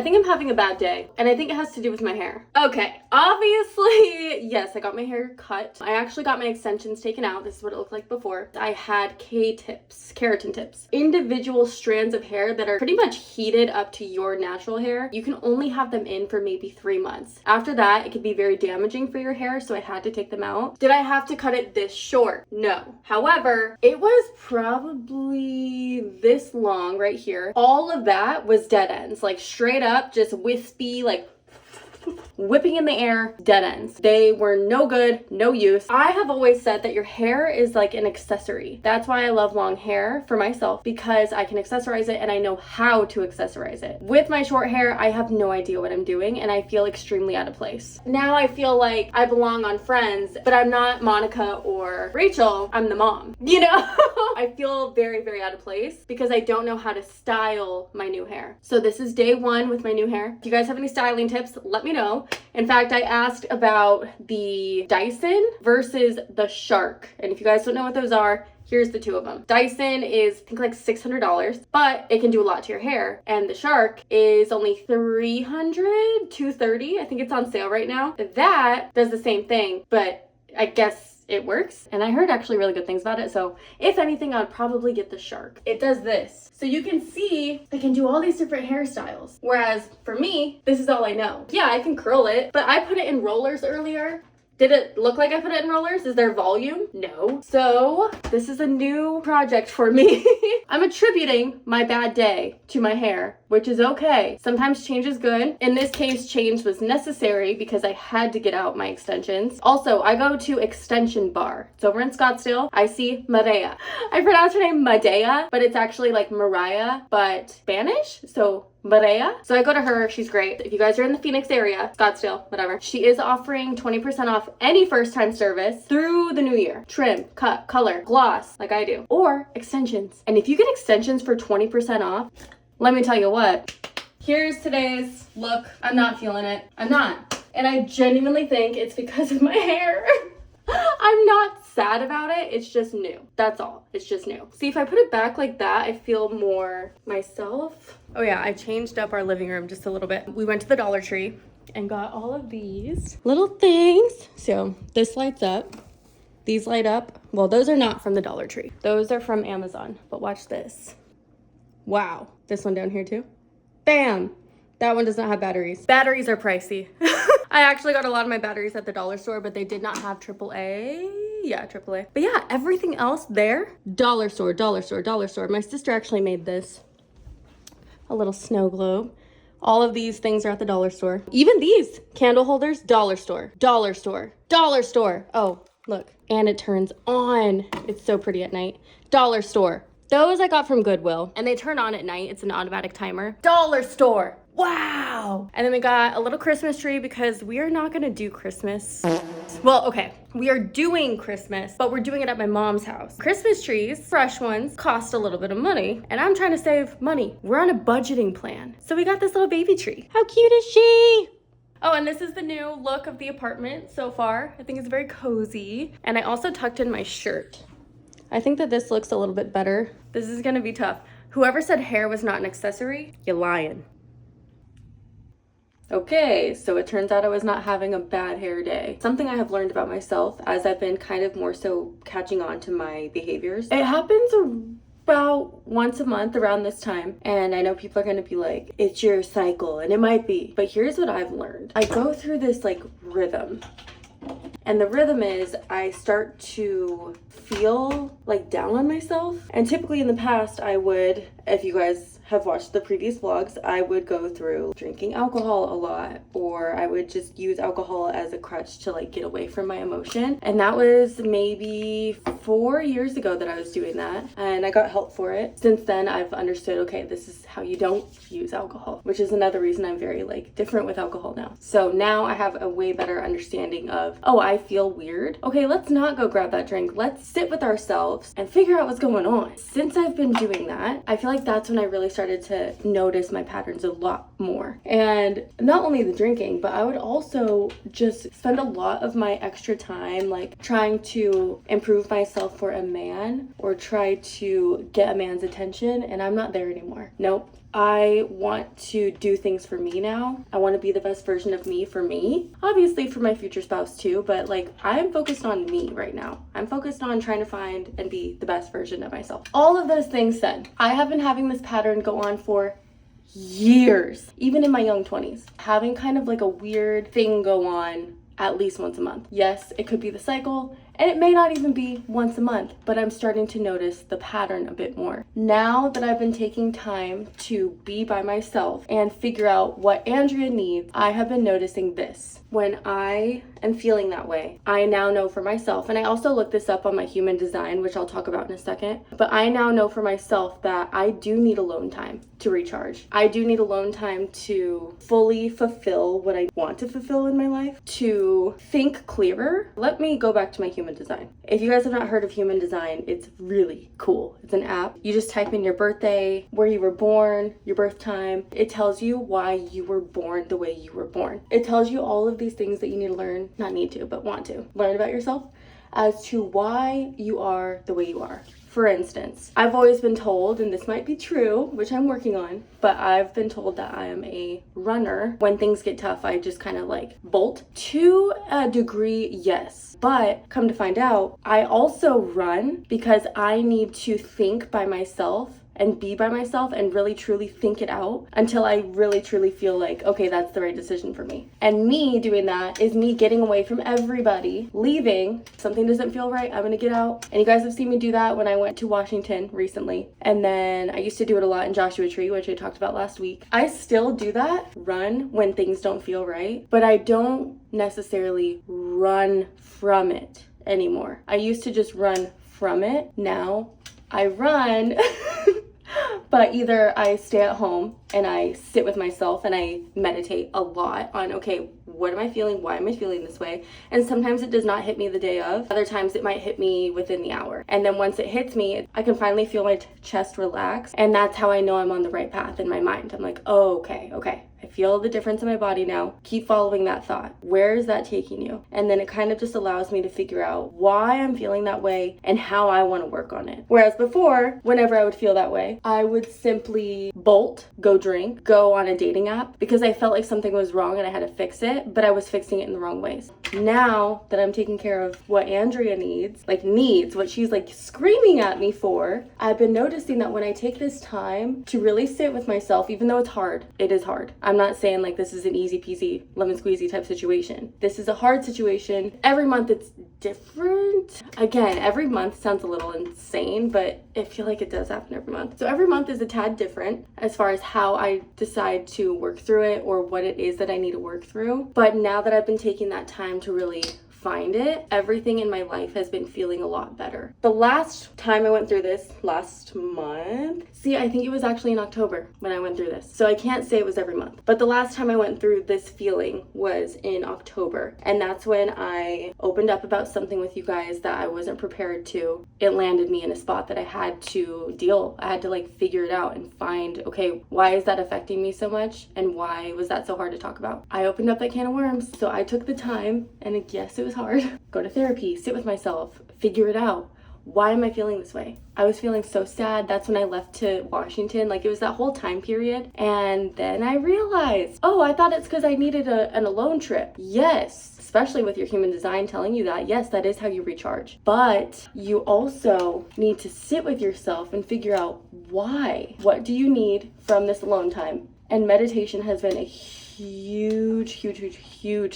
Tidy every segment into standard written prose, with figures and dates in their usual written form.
I think I'm having a bad day, and I think it has to do with my hair. Okay, obviously, yes, I got my hair cut. I actually got my extensions taken out. This is what it looked like before. I had K-tips, keratin tips, individual strands of hair that are pretty much heated up to your natural hair. You can only have them in for maybe 3 months. After that, it could be very damaging for your hair, so I had to take them out. Did I have to cut it this short? No. However, it was probably this long right here. All of that was dead ends, like straight up, just wispy, like whipping in the air, dead ends. They were no good, no use. I have always said that your hair is like an accessory. That's why I love long hair for myself, because I can accessorize it and I know how to accessorize it. With my short hair, I have no idea what I'm doing and I feel extremely out of place. Now I feel like I belong on Friends, but I'm not Monica or Rachel, I'm the mom. You know? I feel very, very out of place because I don't know how to style my new hair. So this is day 1 with my new hair. If you guys have any styling tips, let me know. In fact, I asked about the Dyson versus the Shark. And if you guys don't know what those are, here's the 2 of them. Dyson is, I think, like $600, but it can do a lot to your hair. And the Shark is only $300, $230. I think it's on sale right now. That does the same thing, but I guess it works. And I heard actually really good things about it. So if anything, I'd probably get the Shark. It does this. So you can see I can do all these different hairstyles. Whereas for me, this is all I know. Yeah, I can curl it, but I put it in rollers earlier. Did it look like I put it in rollers? Is there volume? No. So this is a new project for me. I'm attributing my bad day to my hair, which is okay. Sometimes change is good. In this case, change was necessary because I had to get out my extensions. Also, I go to Extension Bar. It's over in Scottsdale. I see Maria. I pronounce her name Madea, but it's actually like Mariah, but Spanish. So Maria. So I go to her. She's great. If you guys are in the Phoenix area, Scottsdale, whatever, she is offering 20% off any first time service through the new year. Trim, cut, color, gloss, like I do, or extensions. And if you get extensions for 20% off, let me tell you what, here's today's look. I'm not feeling it. I'm not. And I genuinely think it's because of my hair. I'm not sad about it. It's just new. That's all. It's just new. See, if I put it back like that, I feel more myself. Oh yeah, I changed up our living room just a little bit. We went to the Dollar Tree and got all of these little things. So this lights up. These light up. Well, those are not from the Dollar Tree. Those are from Amazon. But watch this. Wow. This one down here too. Bam. That one does not have batteries. Batteries are pricey. I actually got a lot of my batteries at the dollar store, but they did not have AAA. Yeah, AAA. But yeah, everything else there, dollar store, dollar store, dollar store. My sister actually made this. A little snow globe. All of these things are at the dollar store. Even these candle holders, dollar store, dollar store, dollar store. Oh, look. And it turns on. It's so pretty at night. Dollar store. Those I got from Goodwill, and they turn on at night. It's an automatic timer. Dollar store. Wow. And then we got a little Christmas tree because we are not gonna do Christmas. Well, okay, we are doing Christmas, but we're doing it at my mom's house. Christmas trees, fresh ones, cost a little bit of money, and I'm trying to save money. We're on a budgeting plan. So we got this little baby tree. How cute is she? Oh, and this is the new look of the apartment so far. I think it's very cozy. And I also tucked in my shirt. I think that this looks a little bit better. This is gonna be tough. Whoever said hair was not an accessory, you're lying. Okay, so it turns out I was not having a bad hair day. Something I have learned about myself as I've been kind of more so catching on to my behaviors. It happens about once a month around this time, and I know people are gonna be like, it's your cycle, and it might be, but here's what I've learned. I go through this like rhythm. And the rhythm is I start to feel like down on myself. And typically in the past I would, if you guys have watched the previous vlogs, I would go through drinking alcohol a lot, or I would just use alcohol as a crutch to like get away from my emotion. And that was maybe 4 years ago that I was doing that, and I got help for it. Since then I've understood, okay, this is how you don't use alcohol, which is another reason I'm very like different with alcohol now. So now I have a way better understanding of, oh, I feel weird. Okay, let's not go grab that drink. Let's sit with ourselves and figure out what's going on. Since I've been doing that, I feel like that's when I really started to notice my patterns a lot more. And not only the drinking, but I would also just spend a lot of my extra time like trying to improve myself for a man or try to get a man's attention, and I'm not there anymore. Nope. I want to do things for me now. I want to be the best version of me for me. Obviously for my future spouse too, but like I'm focused on me right now. I'm focused on trying to find and be the best version of myself. All of those things said, I have been having this pattern go on for years, even in my young 20s, having kind of like a weird thing go on at least once a month. Yes, it could be the cycle, and it may not even be once a month, but I'm starting to notice the pattern a bit more. Now that I've been taking time to be by myself and figure out what Andrea needs, I have been noticing this. When I am feeling that way, I now know for myself, and I also looked this up on my human design, which I'll talk about in a second, but I now know for myself that I do need alone time to recharge. I do need alone time to fully fulfill what I want to fulfill in my life, to think clearer. Let me go back to my human design. If you guys have not heard of human design, it's really cool. It's an app. You just type in your birthday, where you were born, your birth time. It tells you why you were born the way you were born. It tells you all of these things that you need to learn, not need to, but want to learn about yourself as to why you are the way you are. For instance, I've always been told, and this might be true, which I'm working on, but I've been told that I am a runner. When things get tough, I just kind of like bolt. To a degree, yes. But come to find out, I also run because I need to think by myself and be by myself and really truly think it out until I really truly feel like, okay, that's the right decision for me. And me doing that is me getting away from everybody, leaving. If something doesn't feel right, I'm gonna get out. And you guys have seen me do that when I went to Washington recently. And then I used to do it a lot in Joshua Tree, which I talked about last week. I still do that, run when things don't feel right, but I don't necessarily run from it anymore. I used to just run from it. Now I run but either I stay at home and I sit with myself and I meditate a lot on, okay, what am I feeling? Why am I feeling this way? And sometimes it does not hit me the day of. Other times it might hit me within the hour. And then once it hits me, I can finally feel my chest relax. And that's how I know I'm on the right path in my mind. I'm like, oh, okay. I feel the difference in my body now. Keep following that thought. Where is that taking you? And then it kind of just allows me to figure out why I'm feeling that way and how I want to work on it. Whereas before, whenever I would feel that way, I would simply bolt, go drink, go on a dating app because I felt like something was wrong and I had to fix it, but I was fixing it in the wrong ways. Now that I'm taking care of what Andrea needs, what she's like screaming at me for, I've been noticing that when I take this time to really sit with myself, even though it's hard, it is hard. I'm not saying like this is an easy peasy lemon squeezy type situation. This is a hard situation. Every month it's different. Again, every month sounds a little insane, but I feel like it does happen every month. So every month is a tad different as far as how I decide to work through it or what it is that I need to work through. But now that I've been taking that time to really find it, everything in my life has been feeling a lot better. The last time I went through this, last month, I think it was actually in October when I went through this. So I can't say it was every month, but the last time I went through this feeling was in October. And that's when I opened up about something with you guys that I wasn't prepared to. It landed me in a spot that I had to like figure it out and find, okay, why is that affecting me so much? And why was that so hard to talk about? I opened up that can of worms. So I took the time, and yes, it was hard. Go to therapy, sit with myself, figure it out. Why am I feeling this way? I was feeling so sad. That's when I left to Washington. Like, it was that whole time period. And then I realized, oh, I thought it's because I needed an alone trip. Yes, especially with your human design telling you that. Yes, that is how you recharge. But you also need to sit with yourself and figure out why. What do you need from this alone time? And meditation has been a huge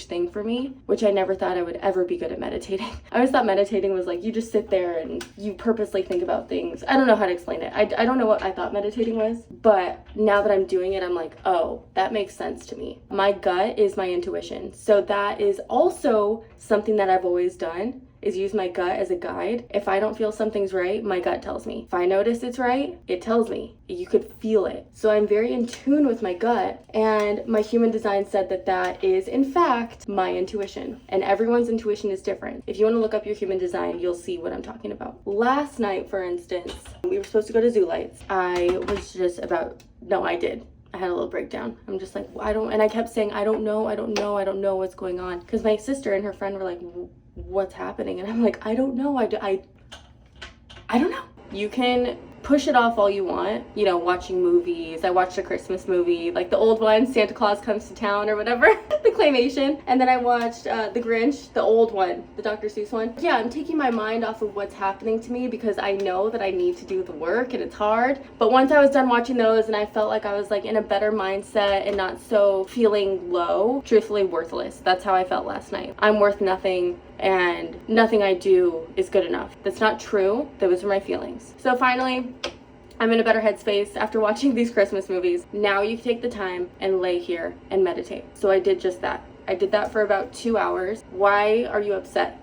thing for me, which I never thought I would ever be good at meditating. I always thought meditating was like you just sit there and you purposely think about things. I don't know how to explain it. I don't know what I thought meditating was, but now that I'm doing it, I'm like, oh, that makes sense to me. My gut is my intuition. So that is also something that I've always done, is use my gut as a guide. If I don't feel something's right, my gut tells me. If I notice it's right, it tells me. You could feel it. So I'm very in tune with my gut, and my human design said that that is in fact my intuition, and everyone's intuition is different. If you want to look up your human design, you'll see what I'm talking about. Last night, for instance, we were supposed to go to Zoo Lights. I had a little breakdown. I'm just like, and I kept saying, I don't know what's going on. Because my sister and her friend were like, what's happening? And I'm like, I don't know. I don't know. You can push it off all you want, you know, watching movies. I watched a Christmas movie, like the old one, Santa Claus Comes to Town or whatever, the claymation. And then I watched The Grinch, the old one, the Dr. Seuss one. Yeah, I'm taking my mind off of what's happening to me because I know that I need to do the work and it's hard. But once I was done watching those and I felt like I was like in a better mindset and not so feeling low, truthfully worthless. That's how I felt last night. I'm worth nothing and nothing I do is good enough. That's not true. Those are my feelings. So finally, I'm in a better headspace after watching these Christmas movies. Now you can take the time and lay here and meditate. So I did just that. I did that for about 2 hours. Why are you upset?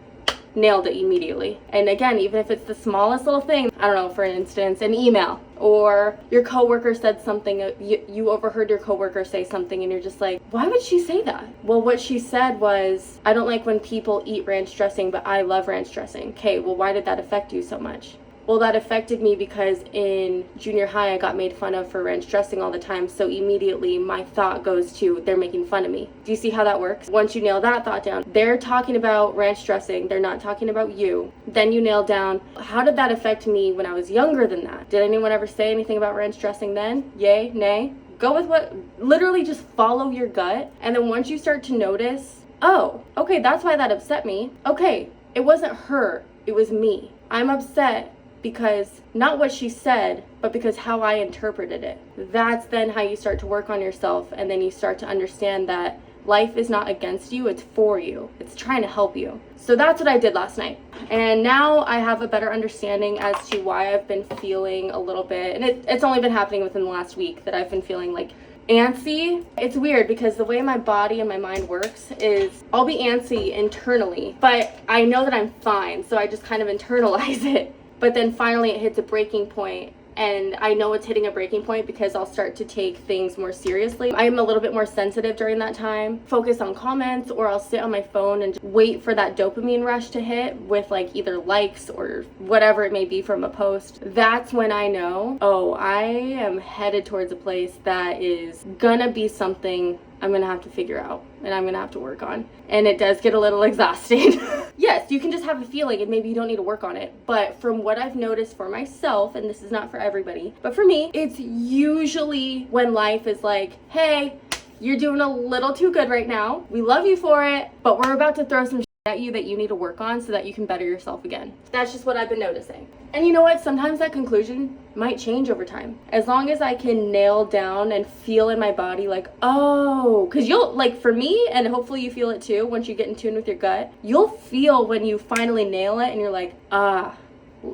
Nailed it immediately. And again, even if it's the smallest little thing, I don't know, for instance, an email, or your coworker said something, you overheard your coworker say something and you're just like, why would she say that? Well, what she said was, I don't like when people eat ranch dressing, but I love ranch dressing. Okay, well, why did that affect you so much? Well, that affected me because in junior high, I got made fun of for ranch dressing all the time. So immediately my thought goes to, they're making fun of me. Do you see how that works? Once you nail that thought down, they're talking about ranch dressing. They're not talking about you. Then you nail down, how did that affect me when I was younger than that? Did anyone ever say anything about ranch dressing then? Yay, nay? Go with what, literally just follow your gut. And then once you start to notice, oh, okay, that's why that upset me. Okay, it wasn't her, it was me. I'm upset because not what she said, but because how I interpreted it. That's then how you start to work on yourself, and then you start to understand that life is not against you, it's for you. It's trying to help you. So that's what I did last night. And now I have a better understanding as to why I've been feeling a little bit, and it's only been happening within the last week that I've been feeling like antsy. It's weird because the way my body and my mind works is I'll be antsy internally, but I know that I'm fine, so I just kind of internalize it. But then finally it hits a breaking point, and I know it's hitting a breaking point because I'll start to take things more seriously. I am a little bit more sensitive during that time, focus on comments, or I'll sit on my phone and just wait for that dopamine rush to hit with like either likes or whatever it may be from a post. That's when I know, oh, I am headed towards a place that is gonna be something I'm gonna have to figure out and I'm gonna have to work on. And it does get a little exhausting. Yes, you can just have a feeling and maybe you don't need to work on it. But from what I've noticed for myself, and this is not for everybody, but for me, it's usually when life is like, hey, you're doing a little too good right now. We love you for it, but we're about to throw some shit at you that you need to work on so that you can better yourself again. That's just what I've been noticing. And you know what? Sometimes that conclusion might change over time. As long as I can nail down and feel in my body like, oh, because you'll, like for me, and hopefully you feel it too, once you get in tune with your gut, you'll feel when you finally nail it and you're like, ah,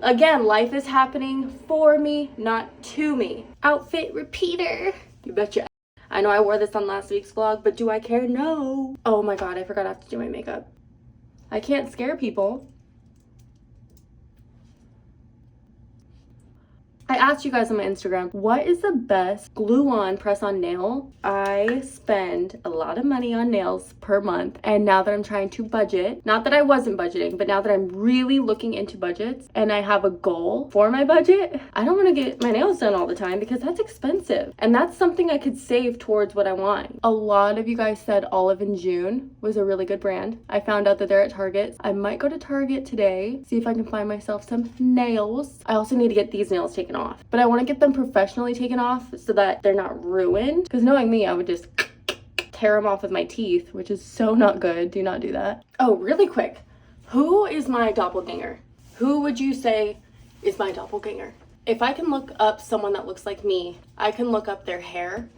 again, life is happening for me, not to me. Outfit repeater. You betcha. I know I wore this on last week's vlog, but do I care? No. Oh my God, I forgot I have to do my makeup. I can't scare people. I asked you guys on my Instagram, what is the best glue-on press-on nail? I spend a lot of money on nails per month, and now that I'm trying to budget, not that I wasn't budgeting, but now that I'm really looking into budgets and I have a goal for my budget, I don't want to get my nails done all the time because that's expensive, and that's something I could save towards what I want. A lot of you guys said Olive and June was a really good brand. I found out that they're at Target. I might go to Target today, see if I can find myself some nails. I also need to get these nails taken off, but I want to get them professionally taken off so that they're not ruined, because knowing me, I would just tear them off with my teeth, which is so not good. Do not do that. Oh, really quick, who is my doppelganger? Who would you say is my doppelganger? If I can look up someone that looks like me, I can look up their hair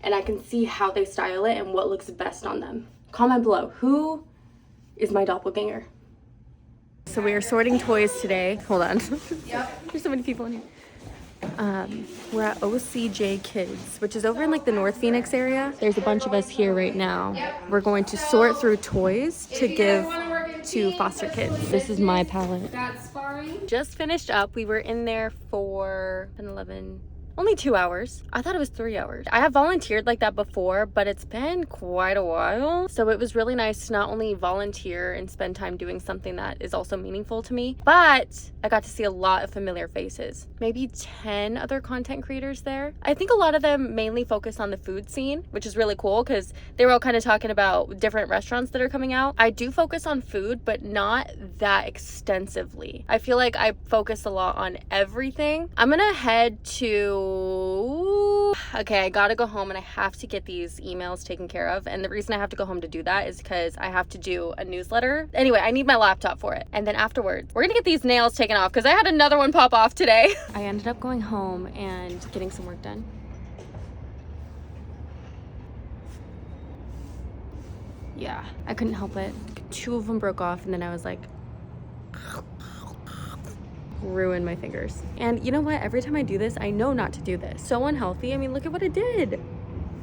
and I can see how they style it and what looks best on them. Comment below, who is my doppelganger? So we are sorting toys today. Hold on. Yep. There's so many people in here. We're at OCJ Kids, which is over in like the North Phoenix area. There's a bunch of us here right now. We're going to sort through toys to give to foster kids. This is my palette. Just finished up. We were in there for 10, 11, Only 2 hours. I thought it was 3 hours. I have volunteered like that before, but it's been quite a while. So it was really nice to not only volunteer and spend time doing something that is also meaningful to me, but I got to see a lot of familiar faces. Maybe 10 other content creators there. I think a lot of them mainly focus on the food scene, which is really cool because they were all kind of talking about different restaurants that are coming out. I do focus on food, but not that extensively. I feel like I focus a lot on everything. I'm gonna head to... Okay, I gotta go home and I have to get these emails taken care of. And the reason I have to go home to do that is because I have to do a newsletter. Anyway, I need my laptop for it. And then afterwards, we're gonna get these nails taken off because I had another one pop off today. I ended up going home and getting some work done. Yeah, I couldn't help it. 2 of them broke off and then I was like, ruined my fingers. And you know what? Every time I do this, I know not to do this. So unhealthy. I mean, look at what it did.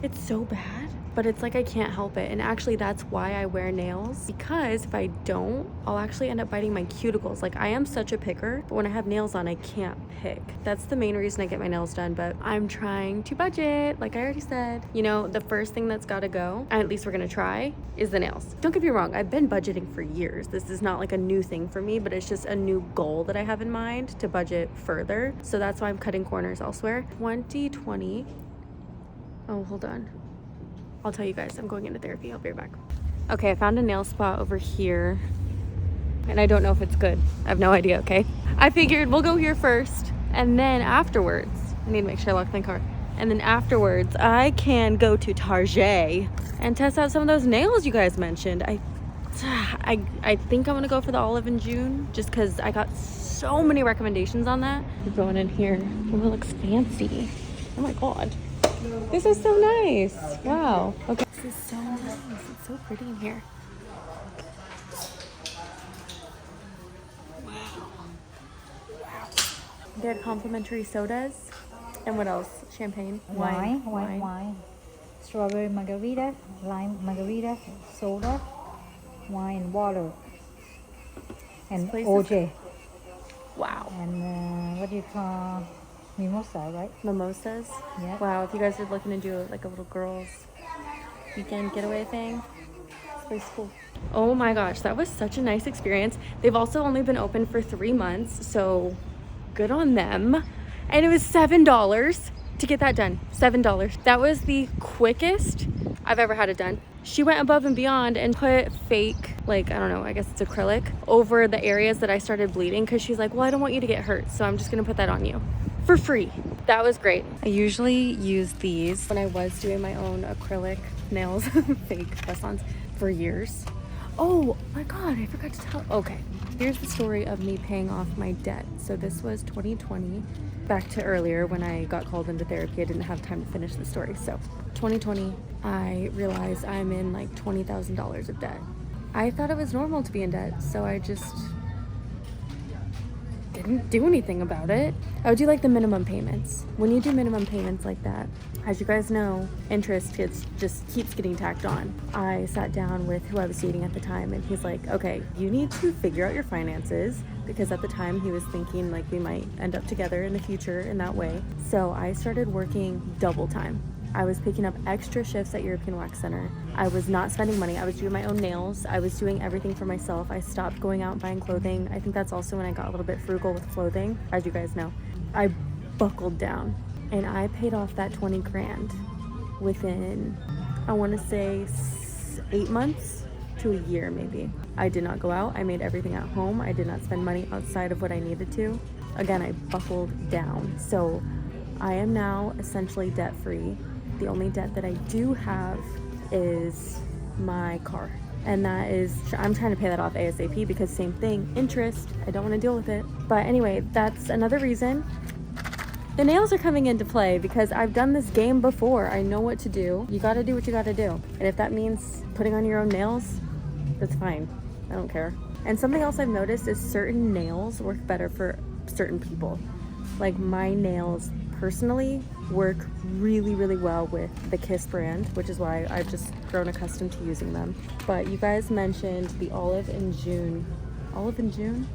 It's so bad, but it's like I can't help it. And actually that's why I wear nails, because if I don't, I'll actually end up biting my cuticles. Like, I am such a picker, but when I have nails on, I can't pick. That's the main reason I get my nails done, but I'm trying to budget, like I already said. You know, the first thing that's gotta go, at least we're gonna try, is the nails. Don't get me wrong, I've been budgeting for years. This is not like a new thing for me, but it's just a new goal that I have in mind to budget further. So that's why I'm cutting corners elsewhere. 2020. Oh, hold on. I'll tell you guys, I'm going into therapy. I'll be right back. Okay, I found a nail spot over here. And I don't know if it's good. I have no idea, okay? I figured we'll go here first. And then afterwards, I need to make sure I lock my car. And then afterwards, I can go to Target and test out some of those nails you guys mentioned. I think I'm gonna go for the Olive and June just because I got so many recommendations on that. We're going in here. Oh, it looks fancy. Oh my God. This is so nice. Wow. Okay. This is so nice. It's so pretty in here. Wow. They had complimentary sodas. And what else? Champagne? Wine. Strawberry margarita, lime margarita, soda, wine, water, and OJ. Wow. And what do you call mimosa, right? Mimosas? Yeah. Wow, if you guys are looking to do like a little girls weekend getaway thing, this place is cool. Oh my gosh, that was such a nice experience. They've also only been open for 3 months, so good on them. And it was $7 to get that done. $7. That was the quickest I've ever had it done. She went above and beyond and put fake, like, I don't know, I guess it's acrylic, over the areas that I started bleeding because she's like, well, I don't want you to get hurt, so I'm just gonna put that on you for free. That was great. I usually use these when I was doing my own acrylic nails, fake press-ons, for years. Oh my God, I forgot to tell. Okay, here's the story of me paying off my debt. So this was 2020. Back to earlier when I got called into therapy, I didn't have time to finish the story. So 2020, I realized I'm in like $20,000 of debt. I thought it was normal to be in debt, so I just didn't do anything about it. I would do like the minimum payments. When you do minimum payments like that, as you guys know, interest just keeps getting tacked on. I sat down with who I was dating at the time and he's like, okay, you need to figure out your finances, because at the time he was thinking like we might end up together in the future in that way. So I started working double time. I was picking up extra shifts at European Wax Center. I was not spending money. I was doing my own nails. I was doing everything for myself. I stopped going out and buying clothing. I think that's also when I got a little bit frugal with clothing, as you guys know. I buckled down and I paid off that 20 grand within, I want to say 8 months to a year maybe. I did not go out. I made everything at home. I did not spend money outside of what I needed to. Again, I buckled down. So I am now essentially debt-free. The only debt that I do have is my car. And that is, I'm trying to pay that off ASAP because same thing, interest, I don't want to deal with it. But anyway, that's another reason. The nails are coming into play because I've done this game before. I know what to do. You gotta do what you gotta do. And if that means putting on your own nails, that's fine. I don't care. And something else I've noticed is certain nails work better for certain people. Like my nails personally work really, really well with the Kiss brand, which is why I've just grown accustomed to using them. But you guys mentioned the Olive and June. Olive and June?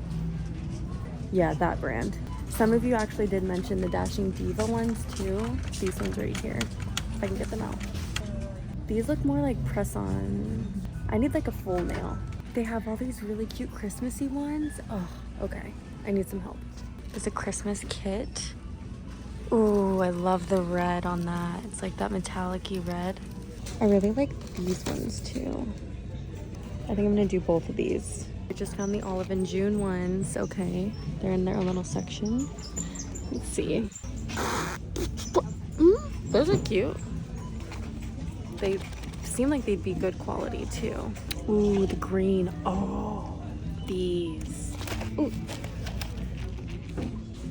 Yeah, that brand. Some of you actually did mention the Dashing Diva ones too. These ones right here, if I can get them out. These look more like press-on. I need like a full nail. They have all these really cute Christmassy ones. Oh, okay. I need some help. There's a Christmas kit. Ooh, I love the red on that. It's like that metallic-y red. I really like these ones too. I think I'm gonna do both of these. I just found the Olive and June ones. Okay, they're in their own little section. Let's see. Those are cute. They seem like they'd be good quality too. Ooh, the green. Oh, these. Ooh.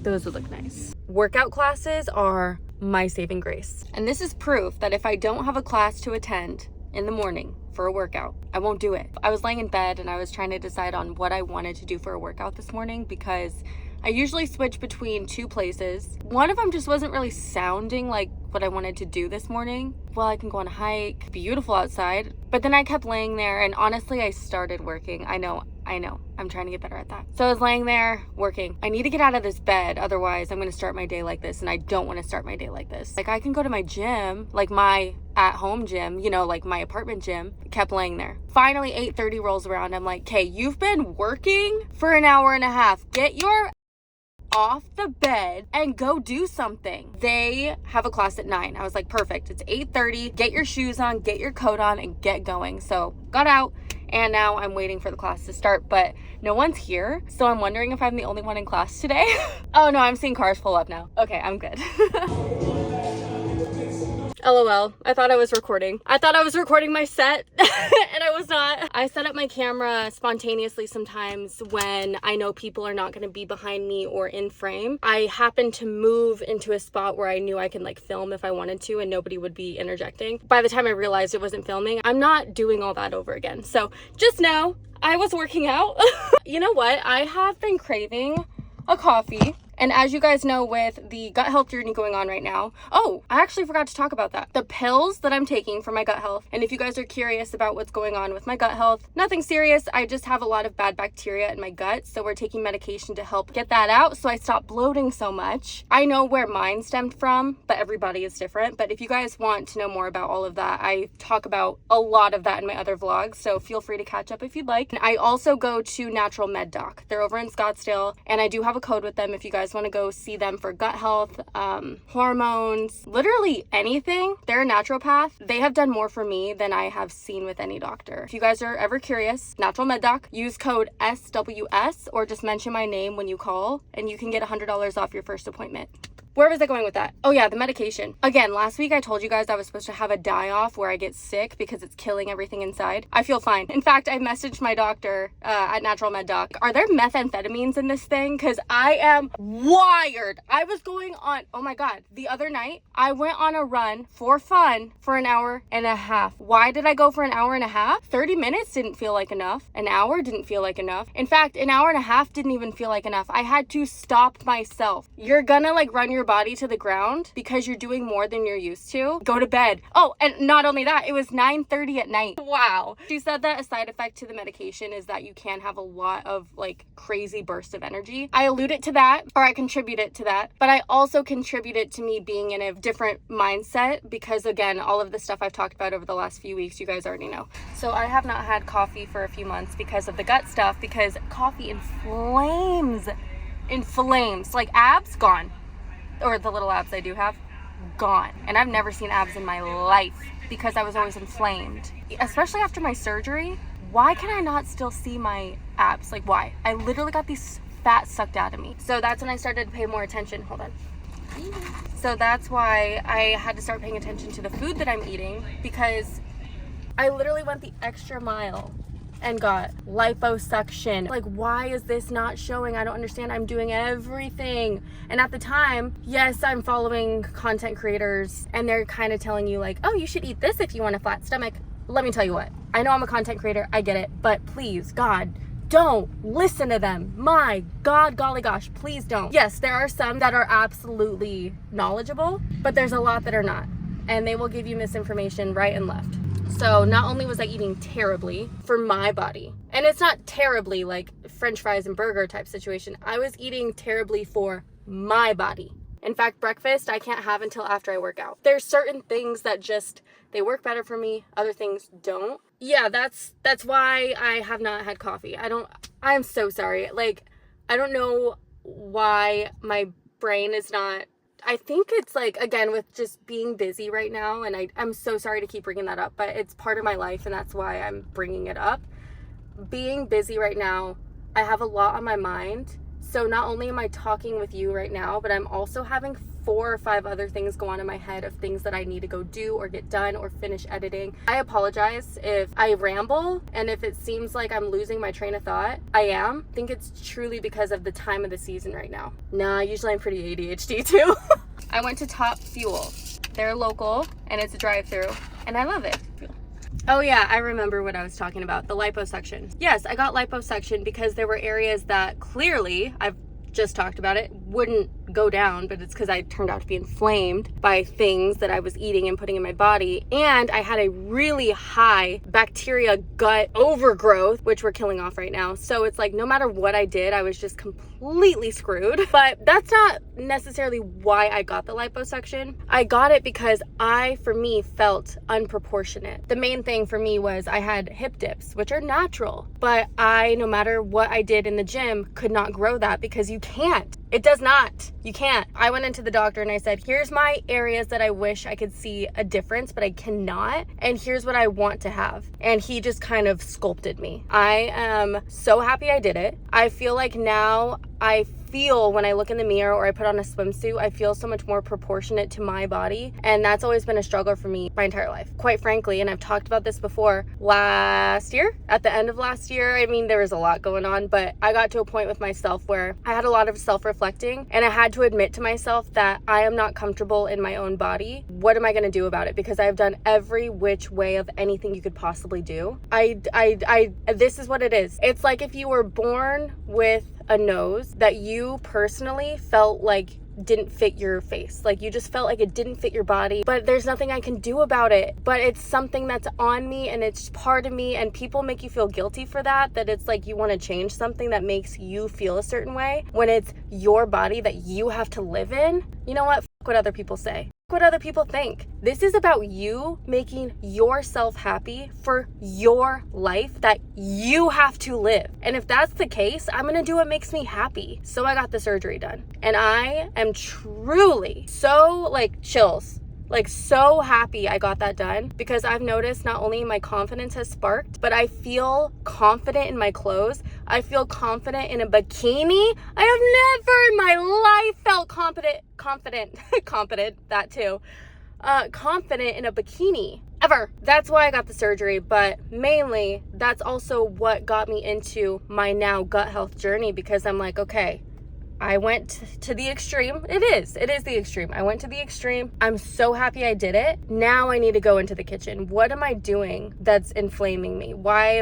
Those would look nice. Workout classes are my saving grace. And this is proof that if I don't have a class to attend in the morning for a workout, I won't do it. I was laying in bed and I was trying to decide on what I wanted to do for a workout this morning because I usually switch between two places. One of them just wasn't really sounding like what I wanted to do this morning. Well, I can go on a hike, beautiful outside. But then I kept laying there and honestly, I started working. I know. I'm trying to get better at that. So I was laying there working. I need to get out of this bed. Otherwise, I'm going to start my day like this. And I don't want to start my day like this. Like I can go to my gym, like my at-home gym, you know, like my apartment gym. Kept laying there. Finally, 8:30 rolls around. I'm like, okay, you've been working for an hour and a half. Get your off the bed and go do something. They have a class at 9. I was like, perfect. It's 8:30. Get your shoes on, get your coat on, and get going. So got out. And now I'm waiting for the class to start, but no one's here. So I'm wondering if I'm the only one in class today. Oh no, I'm seeing cars pull up now. Okay, I'm good. LOL, I thought I was recording. I thought I was recording my set and I was not. I set up my camera spontaneously sometimes when I know people are not gonna be behind me or in frame. I happened to move into a spot where I knew I can like film if I wanted to and nobody would be interjecting. By the time I realized it wasn't filming, I'm not doing all that over again. So just know I was working out. You know what? I have been craving a coffee. And as you guys know, with the gut health journey going on right now, oh, I actually forgot to talk about that. The pills that I'm taking for my gut health, and if you guys are curious about what's going on with my gut health, nothing serious. I just have a lot of bad bacteria in my gut, so we're taking medication to help get that out so I stop bloating so much. I know where mine stemmed from, but everybody is different. But if you guys want to know more about all of that, I talk about a lot of that in my other vlogs, so feel free to catch up if you'd like. And I also go to Natural Med Doc. They're over in Scottsdale, and I do have a code with them if you guys want to go see them for gut health, hormones, literally anything. They're a naturopath. They have done more for me than I have seen with any doctor. If you guys are ever curious, Natural Med Doc, use code SWS or just mention my name when you call and you can get $100 off your first appointment. Where was I going with that? Oh yeah, the medication. Again, last week I told you guys I was supposed to have a die-off where I get sick because it's killing everything inside. I feel fine. In fact, I messaged my doctor at Natural Med Doc. Are there methamphetamines in this thing? Because I am wired. I was going on, oh my God, the other night, I went on a run for fun for an hour and a half. Why did I go for an hour and a half? 30 minutes didn't feel like enough. An hour didn't feel like enough. In fact, an hour and a half didn't even feel like enough. I had to stop myself. You're gonna like run your body to the ground because you're doing more than you're used to. Go to bed. Oh, and not only that, it was 9:30 at night. Wow. She said that a side effect to the medication is that you can have a lot of like crazy bursts of energy. I alluded to that, or I contributed to that, but I also contributed to me being in a different mindset because again, all of the stuff I've talked about over the last few weeks, you guys already know. So I have not had coffee for a few months because of the gut stuff, because coffee inflames, like abs gone. Or the little abs I do have, gone. And I've never seen abs in my life because I was always inflamed. Especially after my surgery, why can I not still see my abs? Like why? I literally got these fat sucked out of me. So that's when I started to pay more attention. Hold on. So that's why I had to start paying attention to the food that I'm eating because I literally went the extra mile and got liposuction. Like, why is this not showing? I don't understand. I'm doing everything. And at the time, yes, I'm following content creators and they're kind of telling you like, oh, you should eat this if you want a flat stomach. Let me tell you what, I know I'm a content creator, I get it, but please, God, don't listen to them. My God, golly gosh, please don't. Yes, there are some that are absolutely knowledgeable, but there's a lot that are not. And they will give you misinformation right and left. So not only was I eating terribly for my body, and it's not terribly like French fries and burger type situation, I was eating terribly for my body. In fact, breakfast I can't have until after I work out. There's certain things that just, they work better for me, other things don't. Yeah, that's why I have not had coffee. I'm so sorry. Like, I don't know why my brain is not, I think it's like, again, with just being busy right now, and I'm so sorry to keep bringing that up, but it's part of my life, and that's why I'm bringing it up. Being busy right now, I have a lot on my mind. So not only am I talking with you right now, but I'm also having 4 or 5 other things go on in my head of things that I need to go do or get done or finish editing. I apologize if I ramble and if it seems like I'm losing my train of thought. I am. I think it's truly because of the time of the season right now. Nah, usually I'm pretty ADHD too. I went to Top Fuel. They're local and it's a drive-through and I love it. Oh yeah, I remember what I was talking about, the liposuction. Yes, I got liposuction because there were areas that clearly, I've just talked about it, wouldn't go down, but it's because I turned out to be inflamed by things that I was eating and putting in my body. And I had a really high bacteria gut overgrowth, which we're killing off right now. So it's like, no matter what I did, I was just completely screwed. But that's not necessarily why I got the liposuction. I got it because for me, felt unproportionate. The main thing for me was I had hip dips, which are natural, but no matter what I did in the gym, could not grow that because you can't. It does not. You can't. I went into the doctor and I said, here's my areas that I wish I could see a difference, but I cannot. And here's what I want to have. And he just kind of sculpted me. I am so happy I did it. I feel like now when I look in the mirror or I put on a swimsuit, I feel so much more proportionate to my body. And that's always been a struggle for me my entire life. Quite frankly, and I've talked about this before, at the end of last year, I mean, there was a lot going on, but I got to a point with myself where I had a lot of self-reflecting and I had to admit to myself that I am not comfortable in my own body. What am I going to do about it? Because I've done every which way of anything you could possibly do. This is what it is. It's like if you were born with a nose that you personally felt like didn't fit your face. Like you just felt like it didn't fit your body, but there's nothing I can do about it. But it's something that's on me and it's part of me, and people make you feel guilty for that it's like you want to change something that makes you feel a certain way when it's your body that you have to live in. You know what? F what other people say. What other people think. This is about you making yourself happy for your life that you have to live. And if that's the case, I'm gonna do what makes me happy. So I got the surgery done. And I am truly so chills. So happy I got that done because I've noticed not only my confidence has sparked, but I feel confident in my clothes. I feel confident in a bikini. I have never in my life felt confident, that too. Confident in a bikini. Ever. That's why I got the surgery, but mainly that's also what got me into my now gut health journey because I'm like, okay, I went to the extreme. It is the extreme. I went to the extreme. I'm so happy I did it. Now I need to go into the kitchen. What am I doing that's inflaming me? Why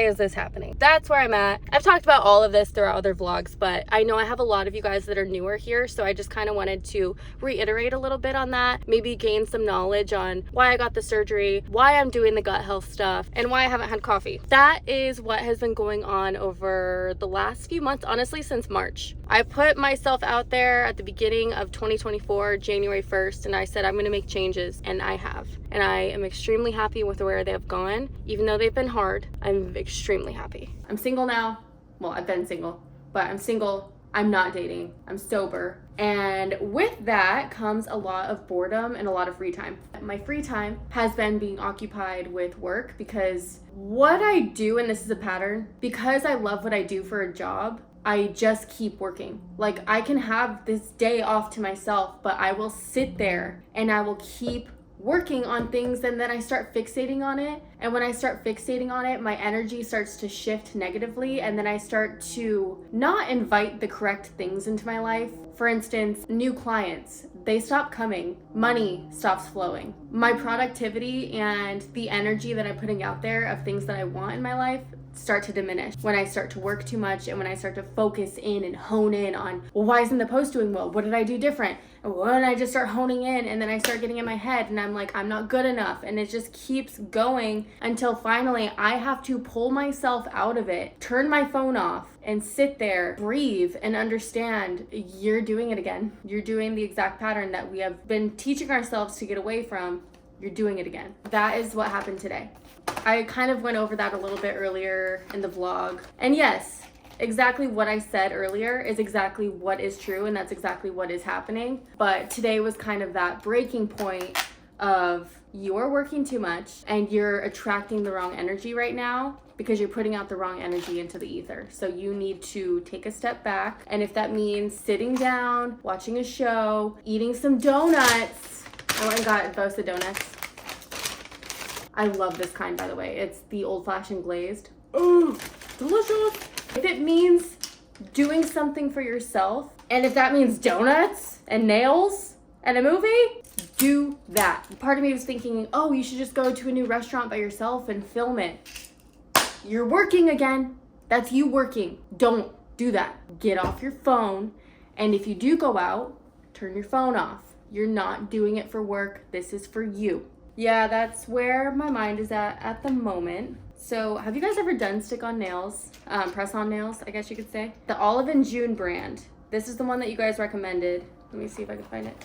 is this happening? That's where I'm at. I've talked about all of this throughout other vlogs, but I know I have a lot of you guys that are newer here, so I just kind of wanted to reiterate a little bit on that, maybe gain some knowledge on why I got the surgery, why I'm doing the gut health stuff, and why I haven't had coffee. That is what has been going on over the last few months, honestly, since March. I put myself out there at the beginning of 2024, January 1st, and I said I'm going to make changes, and I have. And I am extremely happy with where they have gone. Even though they've been hard, I'm extremely happy. I'm single now. Well, I've been single, but I'm single. I'm not dating. I'm sober. And with that comes a lot of boredom and a lot of free time. My free time has been being occupied with work because what I do, and this is a pattern, because I love what I do for a job, I just keep working. I can have this day off to myself, but I will sit there and I will keep working on things, and then I start fixating on it. And when I start fixating on it, my energy starts to shift negatively, and then I start to not invite the correct things into my life. For instance, new clients, they stop coming. Money stops flowing. My productivity and the energy that I'm putting out there of things that I want in my life start to diminish, when I start to work too much, and when I start to focus in and hone in on, well, why isn't the post doing well? What did I do different? And when I just start honing in, and then I start getting in my head and I'm like, I'm not good enough. And it just keeps going until finally I have to pull myself out of it, turn my phone off, and sit there, breathe, and understand you're doing it again. You're doing the exact pattern that we have been teaching ourselves to get away from. You're doing it again. That is what happened today. I kind of went over that a little bit earlier in the vlog. And yes, exactly what I said earlier is exactly what is true, and that's exactly what is happening. But today was kind of that breaking point of you're working too much and you're attracting the wrong energy right now because you're putting out the wrong energy into the ether. So you need to take a step back. And if that means sitting down, watching a show, eating some donuts. I went and got Bosa donuts. I love this kind, by the way. It's the old-fashioned glazed. Ooh, delicious. If it means doing something for yourself, and if that means donuts and nails and a movie, do that. Part of me was thinking, oh, you should just go to a new restaurant by yourself and film it. You're working again. That's you working. Don't do that. Get off your phone. And if you do go out, turn your phone off. You're not doing it for work. This is for you. Yeah, that's where my mind is at the moment. So have you guys ever done stick-on nails, press-on nails, I guess you could say? The Olive & June brand. This is the one that you guys recommended. Let me see if I can find it.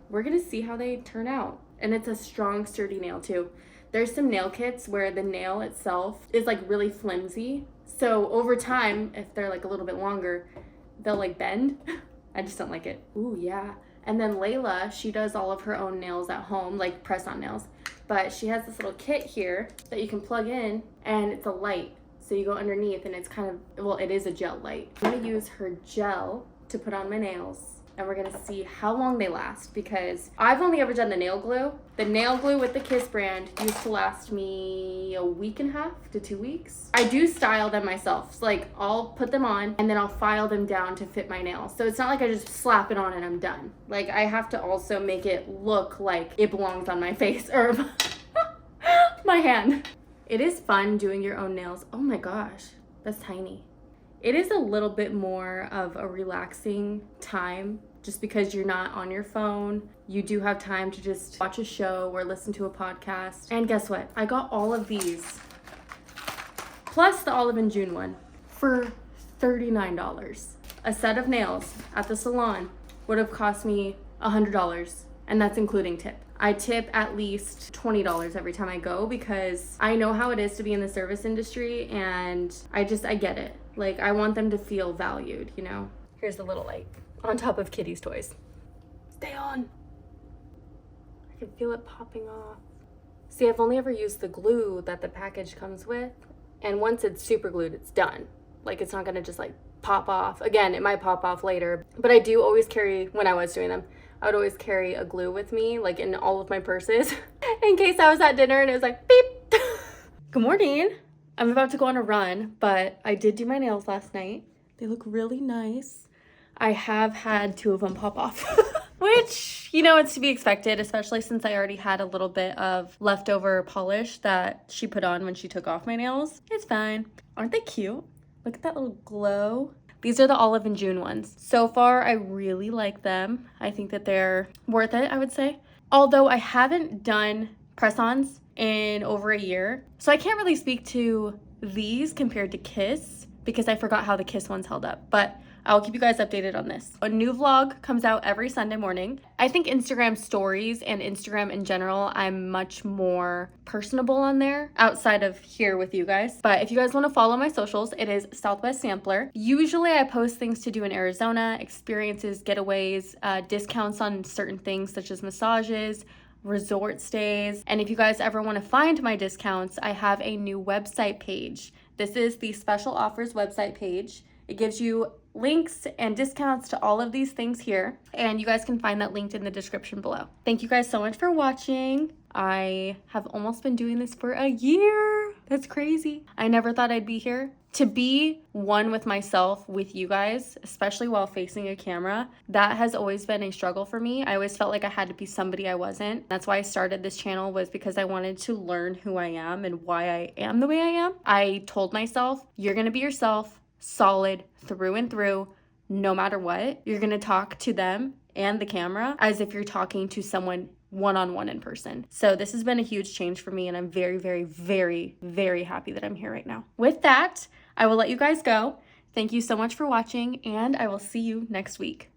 We're gonna see how they turn out. And it's a strong, sturdy nail too. There's some nail kits where the nail itself is like really flimsy. So over time, if they're like a little bit longer, they'll like bend. I just don't like it. Ooh, yeah. And then Layla, she does all of her own nails at home, like press-on nails. But she has this little kit here that you can plug in, and it's a light. So you go underneath, and it's kind of, well, it is a gel light. I'm gonna use her gel to put on my nails, and we're gonna see how long they last, because I've only ever done the nail glue. The nail glue with the Kiss brand used to last me a week and a half to 2 weeks. I do style them myself. So like I'll put them on and then I'll file them down to fit my nails. So it's not like I just slap it on and I'm done. Like I have to also make it look like it belongs on my face or my hand. It is fun doing your own nails. Oh my gosh, that's tiny. It is a little bit more of a relaxing time just because you're not on your phone. You do have time to just watch a show or listen to a podcast. And guess what? I got all of these, plus the Olive & June one, for $39. A set of nails at the salon would have cost me $100, and that's including tip. I tip at least $20 every time I go because I know how it is to be in the service industry, and I get it. Like, I want them to feel valued, you know? Here's the little light on top of Kitty's toys. Stay on. I can feel it popping off. See, I've only ever used the glue that the package comes with, and once it's super glued, it's done. Like, it's not gonna just like pop off. Again, it might pop off later, but I do always carry, when I was doing them, I would always carry a glue with me, like in all of my purses, in case I was at dinner and it was like, beep. Good morning. I'm about to go on a run, but I did do my nails last night. They look really nice. I have had 2 of them pop off, which, you know, it's to be expected, especially since I already had a little bit of leftover polish that she put on when she took off my nails. It's fine. Aren't they cute? Look at that little glow. These are the Olive & June ones. So far, I really like them. I think that they're worth it, I would say. Although I haven't done press-ons in over a year, so I can't really speak to these compared to Kiss because I forgot how the Kiss ones held up, but I'll keep you guys updated on this. A new vlog comes out every Sunday morning. I think Instagram stories and Instagram in general, I'm much more personable on there outside of here with you guys. But if you guys want to follow my socials, it is Southwest Sampler. Usually I post things to do in Arizona, experiences, getaways, discounts on certain things such as massages, resort stays. And if you guys ever want to find my discounts, I have a new website page. This is the special offers website page. It gives you links and discounts to all of these things here, and you guys can find that linked in the description below. Thank you guys so much for watching. I have almost been doing this for a year. That's crazy. I never thought I'd be here To be one with myself, with you guys, especially while facing a camera, that has always been a struggle for me. I always felt like I had to be somebody I wasn't. That's why I started this channel, was because I wanted to learn who I am and why I am the way I am. I told myself, you're gonna be yourself, solid through and through, no matter what. You're gonna talk to them and the camera as if you're talking to someone one-on-one in person. So this has been a huge change for me, and I'm very, very, very, very happy that I'm here right now. With that, I will let you guys go. Thank you so much for watching, and I will see you next week.